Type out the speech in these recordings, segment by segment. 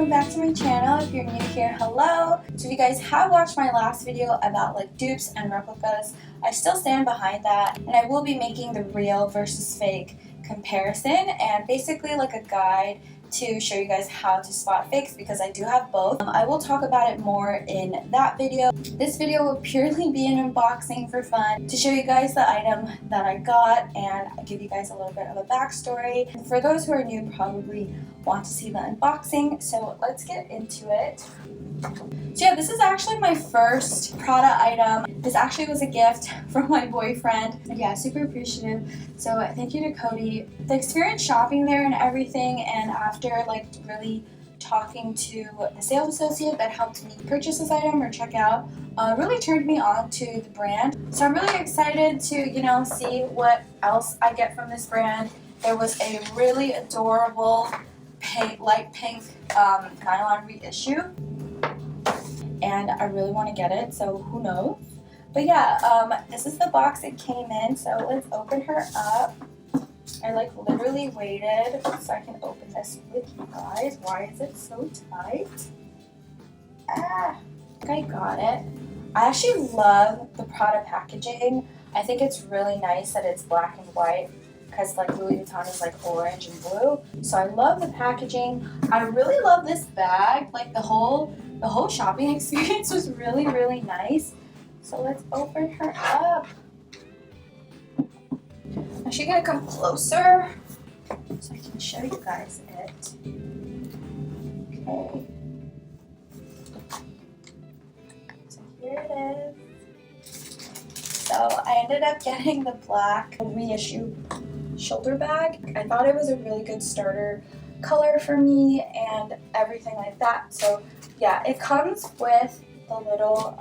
welcome back to my channel. If you're new here, hello. So if you guys have watched my last video about like dupes and replicas, I still stand behind that, and I will be making the real versus fake comparison and basically like a guide to show you guys how to spot fakes, because I do have both. I will talk about it more in that video. This video will purely be an unboxing for fun to show you guys the item that I got and give you guys a little bit of a backstory. And for those who are new, probably want to see the unboxing, so let's get into it. So yeah, this is actually my first Prada item. This actually was a gift from my boyfriend. And yeah, super appreciative. So thank you to Cody. The experience shopping there and everything, and after like really talking to the sales associate that helped me purchase this item or check out, really turned me on to the brand. So I'm really excited to, see what else I get from this brand. There was a really adorable light pink nylon reissue, and I really want to get it, so who knows. But yeah, this is the box it came in, so let's open her up. I like literally waited so I can open this with you guys. Why is it so tight? I think I got it. I actually love the Prada packaging. I think it's really nice that it's black and white, because like Louis Vuitton is like orange and blue. So I love the packaging. I really love this bag. Like the whole shopping experience was really, really nice. So let's open her up. I'm actually gonna come closer so I can show you guys it. Okay. So here it is. So I ended up getting the black reissue shoulder bag. I thought it was a really good starter color for me and everything like that. So yeah, it comes with the little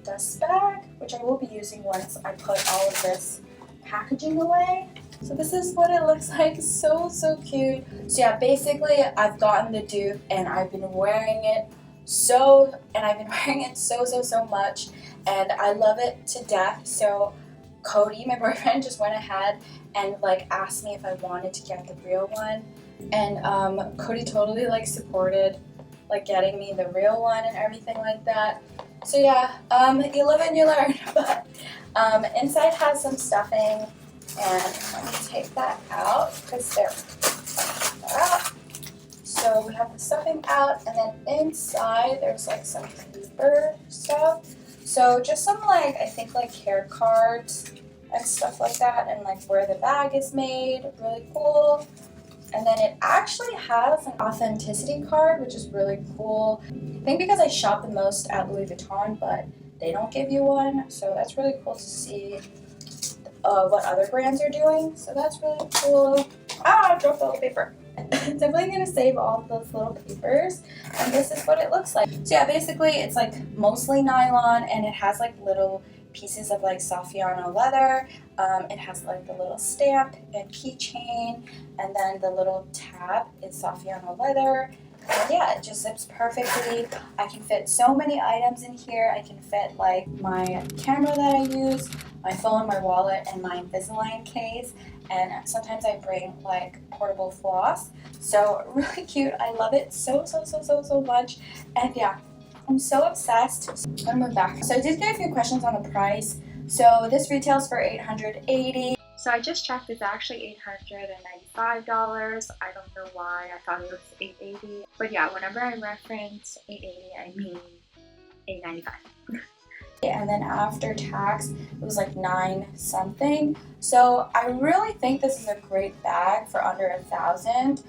dust bag, which I will be using once I put all of this packaging away. So this is what it looks like. So cute. So yeah, basically I've gotten the dupe and I've been wearing it so much, and I love it to death. So Cody, my boyfriend, just went ahead and like asked me if I wanted to get the real one, and Cody totally like supported like getting me the real one and everything like that. So yeah, you live and you learn. But inside has some stuffing, and let me take that out because they're out. So we have the stuffing out, and then inside there's like some paper stuff. So just some like, I think like hair cards and stuff like that, and like where the bag is made, really cool. And then it actually has an authenticity card, which is really cool. I think because I shop the most at Louis Vuitton, but they don't give you one. So that's really cool to see what other brands are doing. So that's really cool. I dropped all the paper. Definitely gonna save all of those little papers, and this is what it looks like. So yeah, basically it's like mostly nylon, and it has like little pieces of like Saffiano leather. It has like the little stamp and keychain, and then the little tab is Saffiano leather. And yeah, it just zips perfectly. I can fit so many items in here. I can fit like my camera that I use, my phone, my wallet, and my Invisalign case. And sometimes I bring like portable floss. So really cute. I love it so much. And yeah, I'm so obsessed. I'm back. So I did get a few questions on the price. So this retails for $880. So I just checked, it's actually $895. I don't know why I thought it was $880. But yeah, whenever I reference $880, I mean $895. And then after tax, it was like $9 something. So I really think this is a great bag for under $1,000.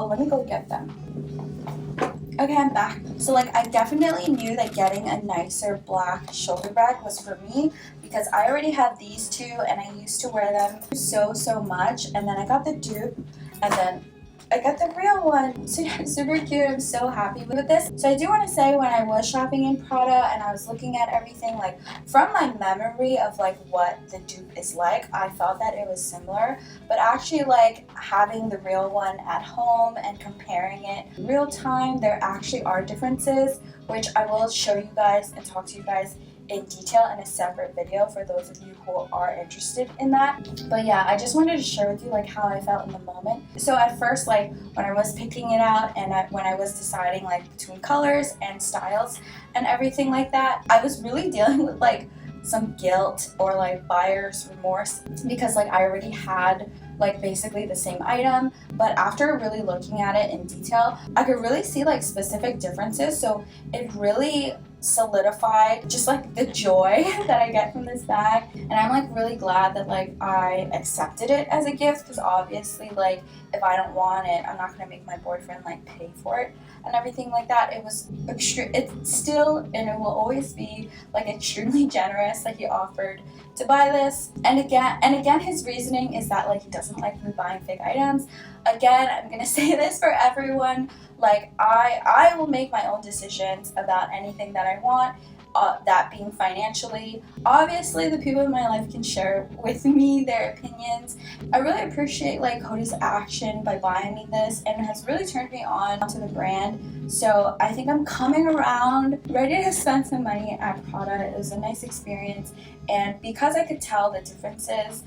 Let me go get them. Okay, I'm back. So like I definitely knew that getting a nicer black shoulder bag was for me, because I already have these two and I used to wear them so much, and then I got the dupe, and then I got the real one. So yeah, super cute. I'm so happy with this. So I do want to say, when I was shopping in Prada and I was looking at everything, like from my memory of like what the dupe is like, I thought that it was similar, but actually like having the real one at home and comparing it in real time, there actually are differences, which I will show you guys and talk to you guys in detail in a separate video for those of you who are interested in that. But yeah, I just wanted to share with you like how I felt in the moment. So at first, like when I was picking it out and when I was deciding like between colors and styles and everything like that, I was really dealing with like some guilt or like buyer's remorse because like I already had like basically the same item, but after really looking at it in detail, I could really see like specific differences. So it really solidified just like the joy that I get from this bag, and I'm like really glad that like I accepted it as a gift, because obviously like if I don't want it, I'm not gonna make my boyfriend like pay for it and everything like that. It was it's still, and it will always be like extremely generous that he offered to buy this. And again his reasoning is that like he doesn't like me buying fake items. Again, I'm gonna say this for everyone, like I will make my own decisions about anything that I want, that being financially. Obviously the people in my life can share with me their opinions. I really appreciate like Cody's action by buying me this, and it has really turned me on to the brand. So I think I'm coming around, ready to spend some money at Prada. It was a nice experience, and because I could tell the differences,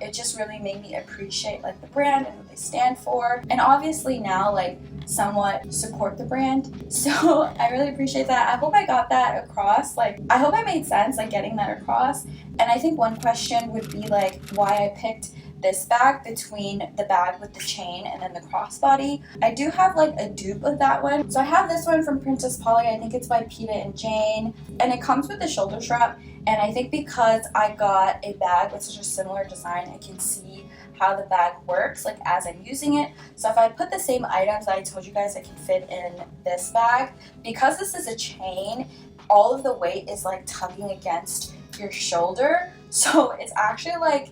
it just really made me appreciate like the brand and what they stand for, and obviously now like somewhat support the brand. So I really appreciate that. I hope I got that across. Like I hope I made sense like getting that across. And I think one question would be like why I picked this bag between the bag with the chain and then the crossbody. I do have like a dupe of that one. So I have this one from Princess Polly. I think it's by Peter and Jane, and it comes with a shoulder strap. And I think because I got a bag with such a similar design, I can see how the bag works like as I'm using it. So if I put the same items that I told you guys I can fit in this bag, because this is a chain, all of the weight is like tugging against your shoulder. So it's actually like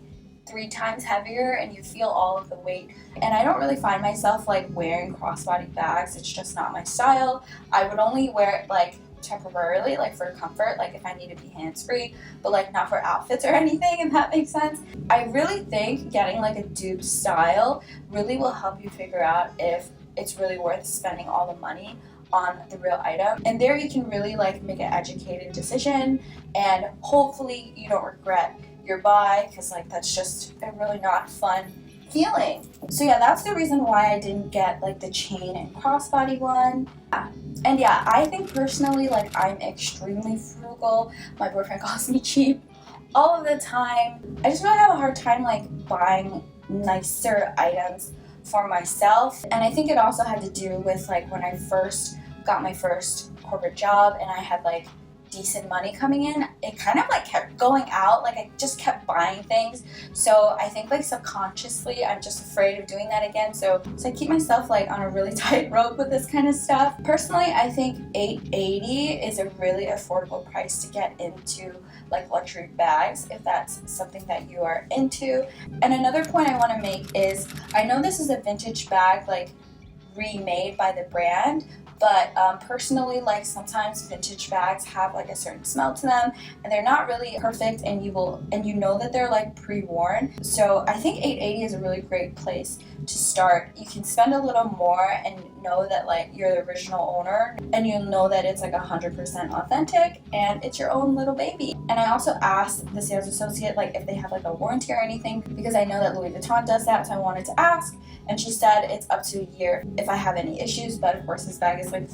3 times heavier, and you feel all of the weight. And I don't really find myself like wearing crossbody bags. It's just not my style. I would only wear it like temporarily, like for comfort, like if I need to be hands-free, but like not for outfits or anything, if that makes sense. I really think getting like a dupe style really will help you figure out if it's really worth spending all the money on the real item. And there you can really like make an educated decision, and hopefully you don't regret your buy, because like that's just a really not fun feeling. So yeah, that's the reason why I didn't get like the chain and crossbody one. And yeah, I think personally like I'm extremely frugal. My boyfriend calls me cheap all of the time. I just really have a hard time like buying nicer items for myself. And I think it also had to do with like when I first got my first corporate job and I had like decent money coming in, it kind of like kept going out, like I just kept buying things. So I think like subconsciously I'm just afraid of doing that again, so I keep myself like on a really tight rope with this kind of stuff. Personally, I think $880 is a really affordable price to get into like luxury bags, if that's something that you are into. And another point I want to make is, I know this is a vintage bag like remade by the brand, but personally, like sometimes vintage bags have like a certain smell to them, and they're not really perfect, and you know that they're like pre-worn. So I think $880 is a really great place to start. You can spend a little more and know that like you're the original owner, and you'll know that it's like 100% authentic and it's your own little baby. And I also asked the sales associate like if they have like a warranty or anything, because I know that Louis Vuitton does that, so I wanted to ask. And she said it's up to a year if I have any issues, but of course this bag is like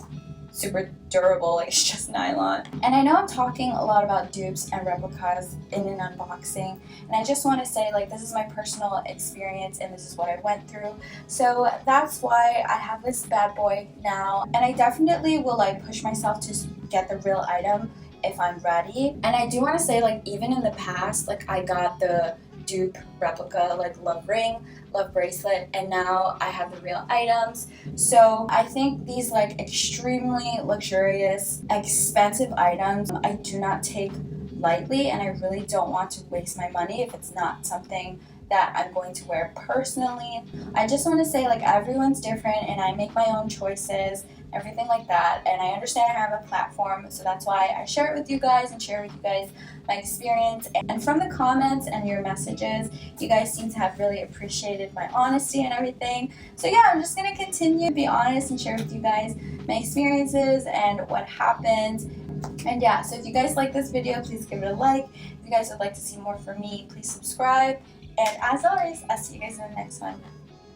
super durable, like it's just nylon. And I know I'm talking a lot about dupes and replicas in an unboxing, and I just want to say like this is my personal experience and this is what I went through. So that's why I have this bad boy now, and I definitely will like push myself to get the real item if I'm ready. And I do want to say like even in the past, like I got the dupe replica like love ring, love bracelet, and now I have the real items. So I think these like extremely luxurious, expensive items I do not take lightly, and I really don't want to waste my money if it's not something that I'm going to wear personally. I just want to say like everyone's different and I make my own choices, everything like that, and I understand I have a platform, so that's why I share it with you guys and share with you guys my experience. And from the comments and your messages, you guys seem to have really appreciated my honesty and everything. So yeah, I'm just gonna continue to be honest and share with you guys my experiences and what happened. And yeah, so if you guys like this video, please give it a like. If you guys would like to see more from me, please subscribe. And as always, I'll see you guys in the next one.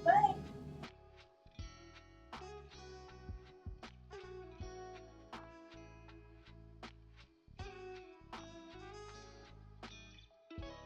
Bye!